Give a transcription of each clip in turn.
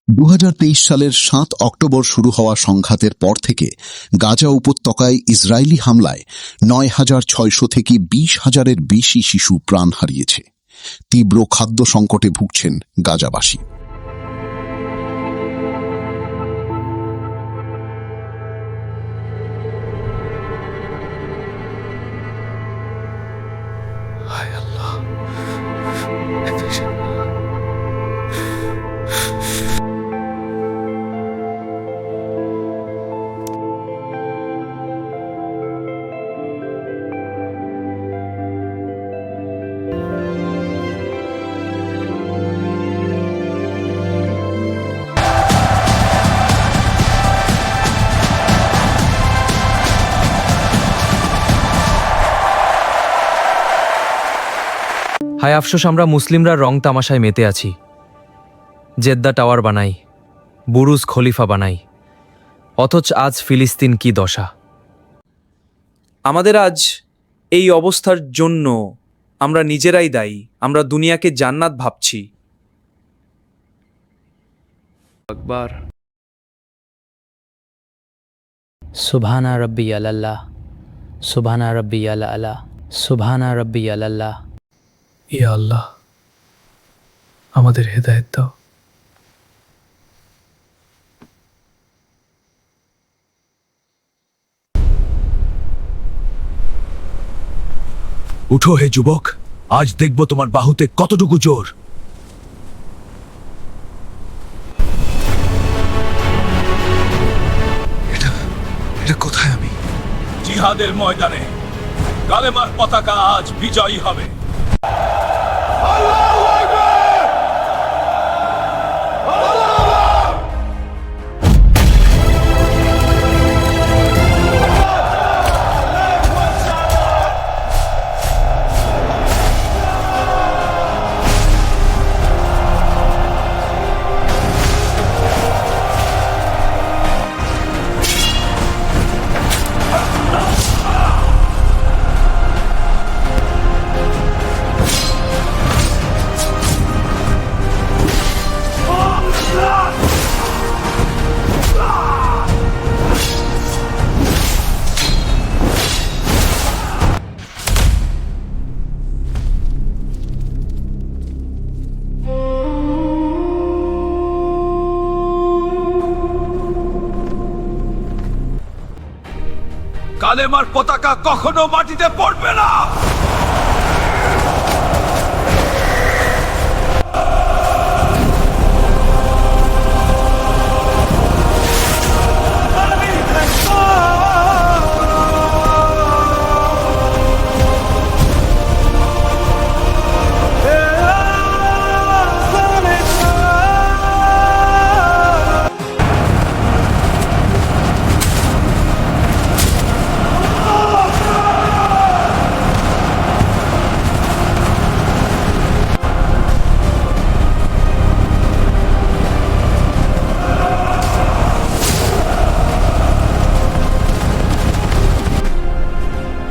2023 সালের 7 অক্টোবর শুরু হওয়া সংঘাতের পর থেকে গাজা উপত্যকায় ইসরায়েলি হামলায় 9,600 থেকে 20,000-এর বেশি শিশু প্রাণ হারিয়েছে। তীব্র খাদ্য সংকটে ভুগছেন গাজাবাসী। হায় আফসোস, আমরা মুসলিমরা রং তামাশায় মেতে আছি। জেদ্দা টাওয়ার বানাই, বুরুজ খলিফা বানাই, অথচ আজ ফিলিস্তিন কি দশা। আমাদের আজ এই অবস্থার জন্য আমরা নিজেরাই দায়ী। আমরা দুনিয়াকে জান্নাত ভাবছি। আকবার। সুবহানা রব্বি আল্লাহ, সুবহানা রব্বি আল্লাহ, সুবহানা রব্বি আল্লাহ। ইয়া আল্লাহ, আমাদের হেদায়েত দাও। উঠো হে যুবক, আজ দেখব তোমার বাহুতে কতটুকু জোর। এটা কোথায় আমি? জিহাদের ময়দানে কালেমার পতাকা আজ বিজয়ী হবে। কালেমার পতাকা কখনো মাটিতে পড়বে না।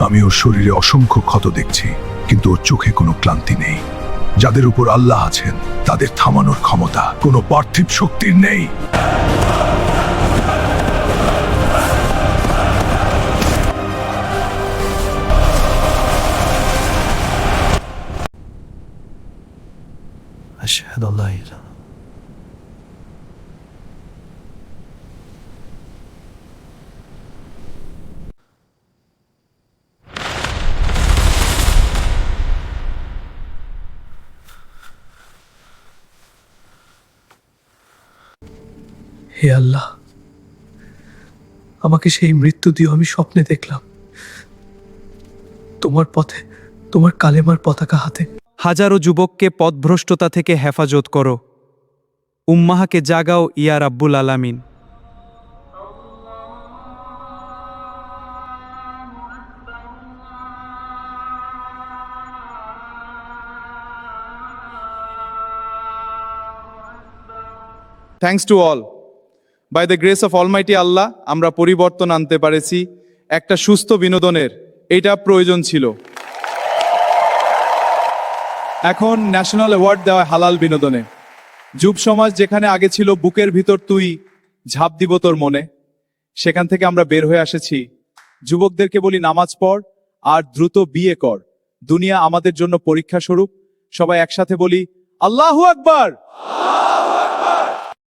আমি ওর শরীরে অসংখ্য ক্ষত দেখছি, কিন্তু ওর চোখে কোনো ক্লান্তি নেই। যাদের উপর আল্লাহ আছেন তাদের থামানোর ক্ষমতা কোনো পার্থিব শক্তির নেই। আশহাদু আল্লা ইলাহা। হে আল্লাহ, আমাকে সেই মৃত্যু দিও। আমি স্বপ্নে দেখলাম তোমার পথে, তোমার কালেমার পতাকা হাতে। হাজারো যুবককে পথভ্রষ্টতা থেকে হেফাজত করো। উম্মাহকে জাগাও ইয়া রাব্বুল আলামিন। Thanks to all. By the grace of almighty Allah আমরা পরিবর্তন আনতে পেরেছি। একটা সুস্থ বিনোদনের এটা প্রয়োজন ছিল। এখন ন্যাশনাল অ্যাওয়ার্ড দেওয়া হালাল বিনোদনে। যুব সমাজ যেখানে আগে ছিল বুকের ভিতর তুই ঝাঁপ দিব তোর মনে, সেখান থেকে আমরা বের হয়ে এসেছি। যুবকদেরকে বলি নামাজ পড় আর দ্রুত বিয়ে কর, দুনিয়া আমাদের জন্য পরীক্ষা স্বরূপ। সবাই একসাথে বলি আল্লাহু আকবার।